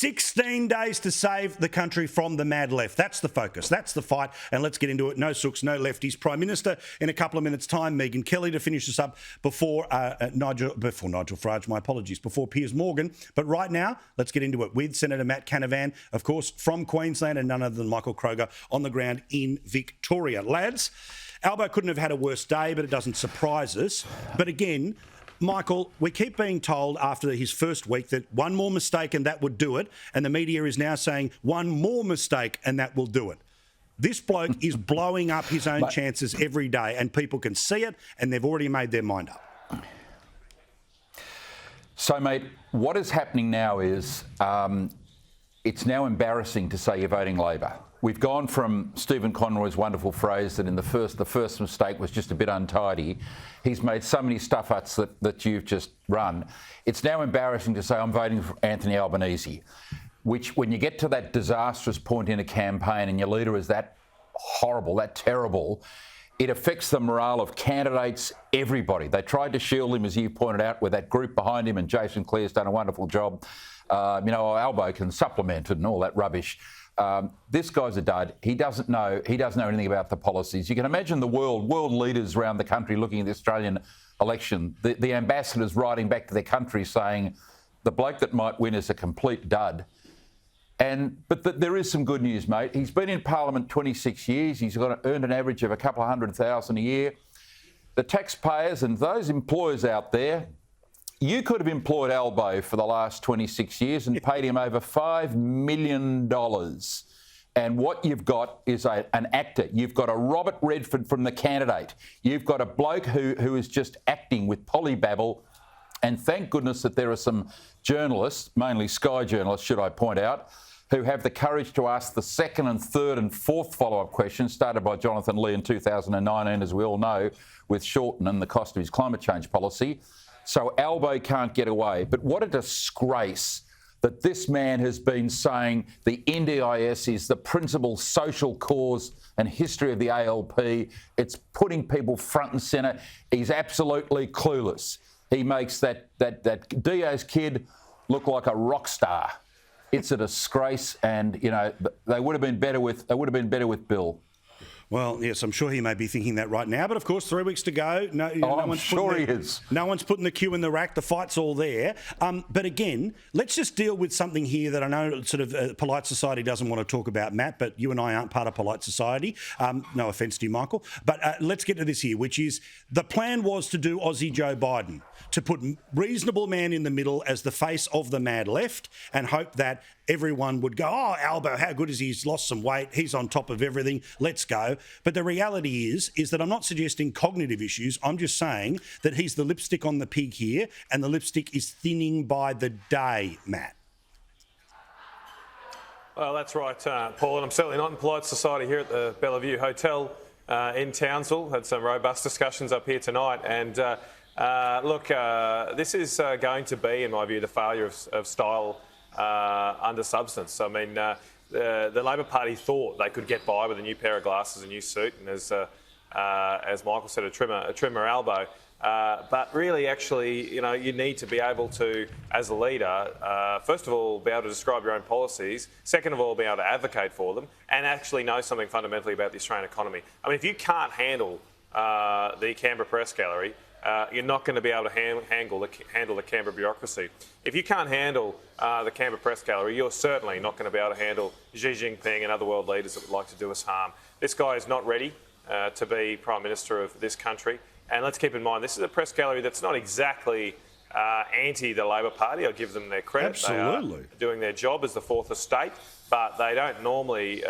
16 days to save the country from the mad left. That's the focus. That's the fight. And let's get into it. No sooks, no lefties. Prime Minister in a couple of minutes' time. Megan Kelly to finish us up before Nigel Farage, my apologies, before Piers Morgan. But right now, let's get into it with Senator Matt Canavan, of course, from Queensland, and none other than Michael Kroger on the ground in Victoria. Lads, Albo couldn't have had a worse day, but it doesn't surprise us. But again, Michael, we keep being told after his first week that one more mistake and that would do it. And the media is now saying one more mistake and that will do it. This bloke is blowing up his own chances every day, and people can see it, and they've already made their mind up. So, mate, what is happening now is it's now embarrassing to say you're voting Labor. We've gone from Stephen Conroy's wonderful phrase that in the first mistake was just a bit untidy. He's made so many stuff-ups that you've just run. It's now embarrassing to say I'm voting for Anthony Albanese, which when you get to that disastrous point in a campaign and your leader is that horrible, that terrible, it affects the morale of candidates, everybody. They tried to shield him, as you pointed out, with that group behind him, and Jason Clare's done a wonderful job. Albo can supplement it and all that rubbish. This guy's a dud. He doesn't know anything about the policies. You can imagine the world leaders around the country looking at the Australian election, the ambassadors writing back to their country saying the bloke that might win is a complete dud. But there is some good news, mate. He's been in Parliament 26 years. He's earned an average of a couple of $100,000 a year. The taxpayers and those employers out there, you could have employed Albo for the last 26 years and paid him over $5 million. And what you've got is an actor. You've got a Robert Redford from The Candidate. You've got a bloke who is just acting with polybabble. And thank goodness that there are some journalists, mainly Sky journalists, should I point out, who have the courage to ask the second and third and fourth follow-up questions, started by Jonathan Lee in 2019, as we all know, with Shorten and the cost of his climate change policy. So Albo can't get away. But what a disgrace that this man has been saying the NDIS is the principal social cause and history of the ALP. It's putting people front and centre. He's absolutely clueless. He makes that DA's kid look like a rock star. It's a disgrace, and they would have been better with Bill. Well, yes, I'm sure he may be thinking that right now. But, of course, 3 weeks to go. I'm sure he is. No one's putting the cue in the rack. The fight's all there. But, again, let's just deal with something here that I know sort of polite society doesn't want to talk about, Matt, but you and I aren't part of polite society. No offence to you, Michael. But let's get to this here, which is the plan was to do Aussie Joe Biden, to put reasonable man in the middle as the face of the mad left and hope that everyone would go, oh, Albo, how good is he? He's lost some weight. He's on top of everything. Let's go. But the reality is that I'm not suggesting cognitive issues. I'm just saying that he's the lipstick on the pig here, and the lipstick is thinning by the day, Matt. Well, that's right, Paul, and I'm certainly not in polite society here at the Bellevue Hotel in Townsville. Had some robust discussions up here tonight, and this is going to be, in my view, the failure of style under substance. I mean, the Labor Party thought they could get by with a new pair of glasses, a new suit, and as Michael said, a trimmer elbow. But really, actually, you need to be able to, as a leader, first of all, be able to describe your own policies. Second of all, be able to advocate for them, and actually know something fundamentally about the Australian economy. I mean, if you can't handle the Canberra Press Gallery, you're not going to be able to handle the Canberra bureaucracy. If you can't handle the Canberra Press Gallery, you're certainly not going to be able to handle Xi Jinping and other world leaders that would like to do us harm. This guy is not ready to be Prime Minister of this country. And let's keep in mind, this is a press gallery that's not exactly anti the Labor Party. I'll give them their credit. Absolutely. They are doing their job as the fourth estate, but they don't normally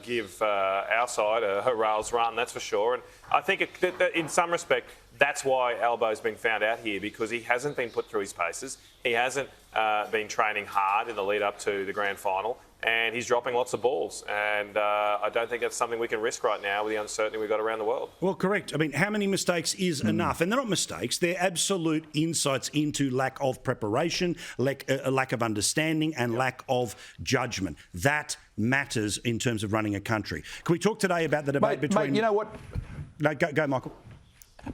give our side a hurrah's run, that's for sure. And I think that in some respect, that's why Albo's been found out here, because he hasn't been put through his paces. He hasn't been training hard in the lead up to the grand final, and he's dropping lots of balls. And I don't think that's something we can risk right now with the uncertainty we've got around the world. Well, correct. I mean, how many mistakes is enough? And they're not mistakes. They're absolute insights into lack of preparation, lack of understanding, and lack of judgment. That matters in terms of running a country. Can we talk today about the debate between... Mate, you know what? No, go, Michael.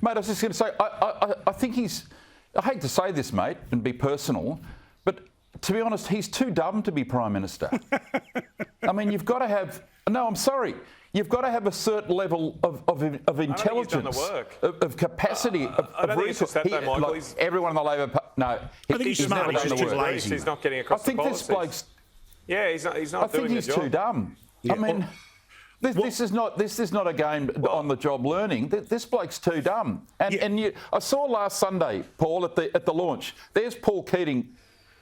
Mate, I was just going to say, I think I hate to say this, mate, and be personal, but to be honest, he's too dumb to be Prime Minister. I mean, you've got to have... No, I'm sorry. You've got to have a certain level of intelligence, of capacity, I don't think it's just that, though, Michael. Everyone in the Labor Party... No. I think he's smart. He's just lazy. He's not getting across the policies. This bloke's... Yeah, he's not doing the job. I think he's too dumb. Yeah. I mean... This is not a game on the job learning. This bloke's too dumb. And I saw last Sunday, Paul, at the launch. There's Paul Keating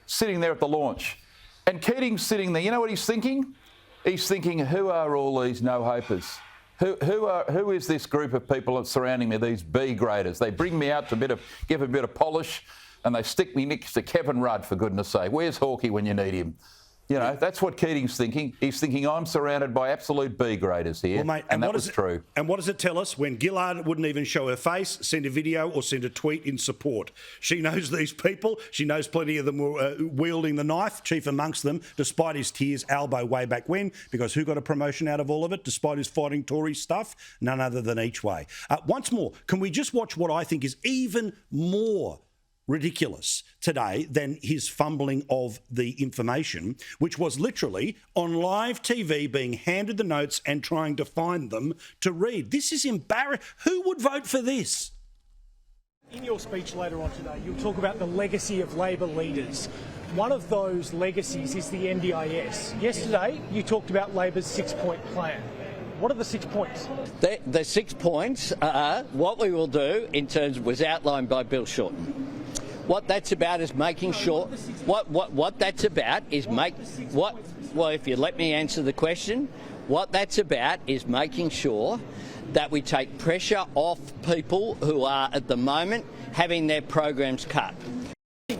sitting there at the launch, and Keating's sitting there. You know what he's thinking? He's thinking, who are all these no-hopers? Who is this group of people surrounding me? These B graders. They bring me out to give a bit of polish, and they stick me next to Kevin Rudd, for goodness sake. Where's Hawkey when you need him? You know, that's what Keating's thinking. He's thinking, I'm surrounded by absolute B graders here. Well, mate, and that was true. And what does it tell us? When Gillard wouldn't even show her face, send a video or send a tweet in support. She knows these people. She knows plenty of them were wielding the knife, chief amongst them, despite his tears, Albo way back when, because who got a promotion out of all of it, despite his fighting Tory stuff? None other than Each Way. Once more, can we just watch what I think is even more ridiculous today than his fumbling of the information, which was literally on live TV being handed the notes and trying to find them to read. This is embarrassing. Who would vote for this? In your speech later on today, you'll talk about the legacy of Labor leaders. One of those legacies is the NDIS. Yesterday, you talked about Labor's 6-point plan. What are the 6 points? The 6 points are what we will do in terms of was outlined by Bill Shorten. What that's about is making sure. What that's about is Well, if you let me answer the question, what that's about is making sure that we take pressure off people who are at the moment having their programs cut.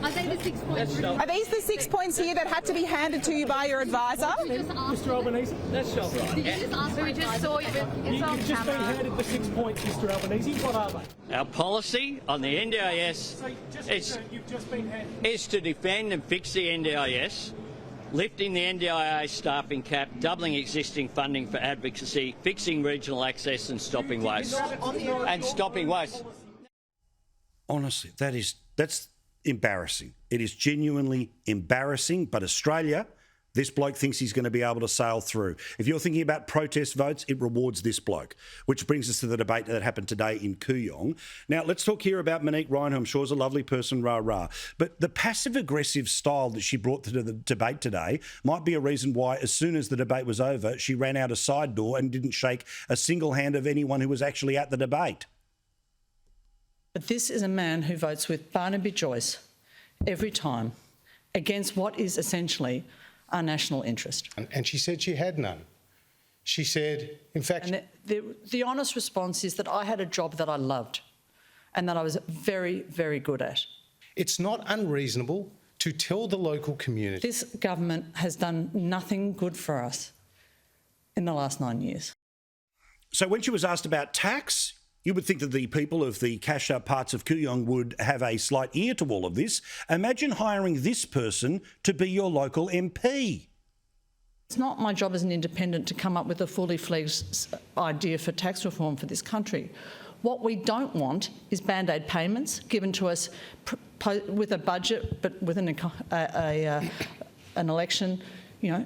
Are they the 6 points? Are these the 6 points here that had to be handed to you by your advisor? Mr Albanese? That's not right. Did you just ask for You've just been handed the 6 points, Mr Albanese. What are they? Our policy on the NDIS is to defend and fix the NDIS, lifting the NDIA staffing cap, doubling existing funding for advocacy, fixing regional access and stopping waste. Honestly, that's embarrassing. It is genuinely embarrassing, but Australia, this bloke thinks he's going to be able to sail through. If you're thinking about protest votes, it rewards this bloke, which brings us to the debate that happened today in Kooyong. Now, let's talk here about Monique Ryan, who I'm sure is a lovely person, rah-rah. But the passive-aggressive style that she brought to the debate today might be a reason why, as soon as the debate was over, she ran out a side door and didn't shake a single hand of anyone who was actually at the debate. But this is a man who votes with Barnaby Joyce every time against what is essentially our national interest. And she said she had none. She said, in fact... And the honest response is that I had a job that I loved and that I was very, very good at. It's not unreasonable to tell the local community... This government has done nothing good for us in the last 9 years. So when she was asked about tax, you would think that the people of the cashed-up parts of Kooyong would have a slight ear to all of this. Imagine hiring this person to be your local MP. It's not my job as an independent to come up with a fully fledged idea for tax reform for this country. What we don't want is band-aid payments given to us with a budget, but with an election, you know,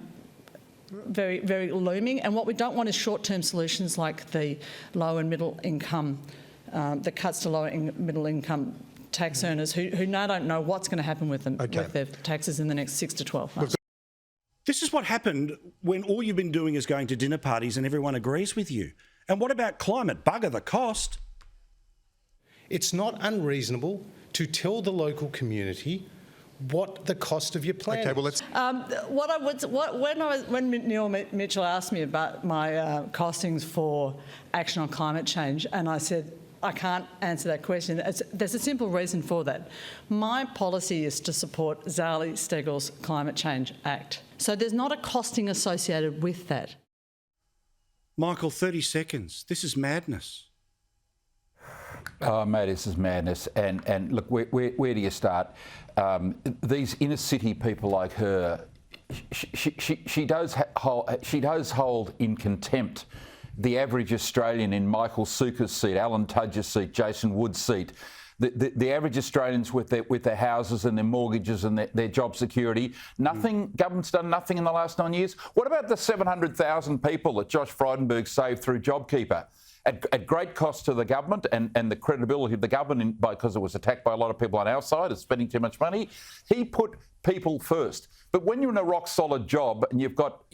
very, very looming. And what we don't want is short-term solutions like the low and middle income, the cuts to low and middle income tax earners who now don't know what's going to happen with them, with their taxes in the next 6 to 12 months. This is what happened when all you've been doing is going to dinner parties and everyone agrees with you. And what about climate? Bugger the cost. It's not unreasonable to tell the local community what the cost of your plan is. Okay, well, let's... When Neil Mitchell asked me about my costings for action on climate change, and I said, I can't answer that question. There's a simple reason for that. My policy is to support Zali Steggall's Climate Change Act. So there's not a costing associated with that. Michael, 30 seconds. This is madness. Oh, mate, this is madness. And look, where do you start? These inner city people like her, she does hold in contempt the average Australian in Michael Suka's seat, Alan Tudge's seat, Jason Wood's seat, the average Australians with their houses and their mortgages and their job security. Nothing. Government's done nothing in the last 9 years. What about the 700,000 people that Josh Frydenberg saved through JobKeeper? At great cost to the government and the credibility of the government because it was attacked by a lot of people on our side of spending too much money. He put people first. But when you're in a rock solid job and you've got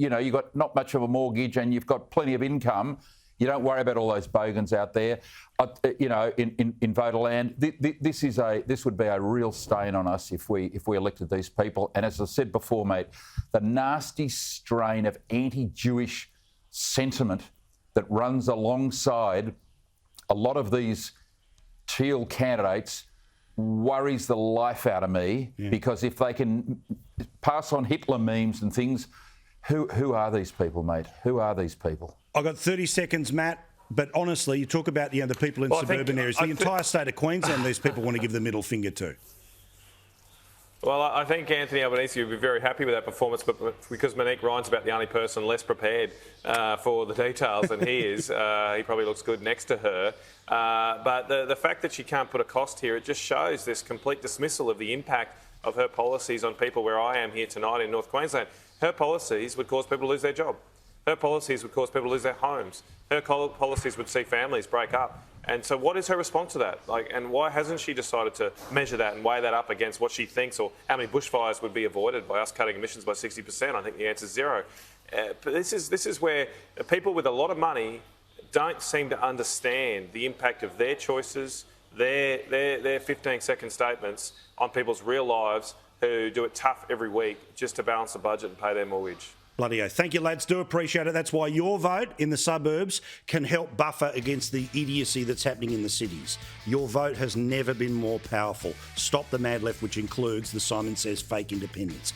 not much of a mortgage and you've got plenty of income, you don't worry about all those bogans out there, in Voterland. This would be a real stain on us if we elected these people. And as I said before, mate, the nasty strain of anti-Jewish sentiment that runs alongside a lot of these Teal candidates worries the life out of me, because if they can pass on Hitler memes and things, who are these people, mate? Who are these people? I've got 30 seconds, Matt. But honestly, you talk about the people in suburban areas. The entire state of Queensland, these people want to give the middle finger to. Well, I think Anthony Albanese would be very happy with that performance, but because Monique Ryan's about the only person less prepared for the details than he is, he probably looks good next to her. But the fact that she can't put a cost here, it just shows this complete dismissal of the impact of her policies on people where I am here tonight in North Queensland. Her policies would cause people to lose their job. Her policies would cause people to lose their homes. Her policies would see families break up. And so what is her response to that? And why hasn't she decided to measure that and weigh that up against what she thinks, or how many bushfires would be avoided by us cutting emissions by 60%? I think the answer is zero. But this is where people with a lot of money don't seem to understand the impact of their choices, their 15-second statements on people's real lives, who do it tough every week just to balance the budget and pay their mortgage. Bloody oath. Thank you, lads. Do appreciate it. That's why your vote in the suburbs can help buffer against the idiocy that's happening in the cities. Your vote has never been more powerful. Stop the mad left, which includes the Simon Says fake independence.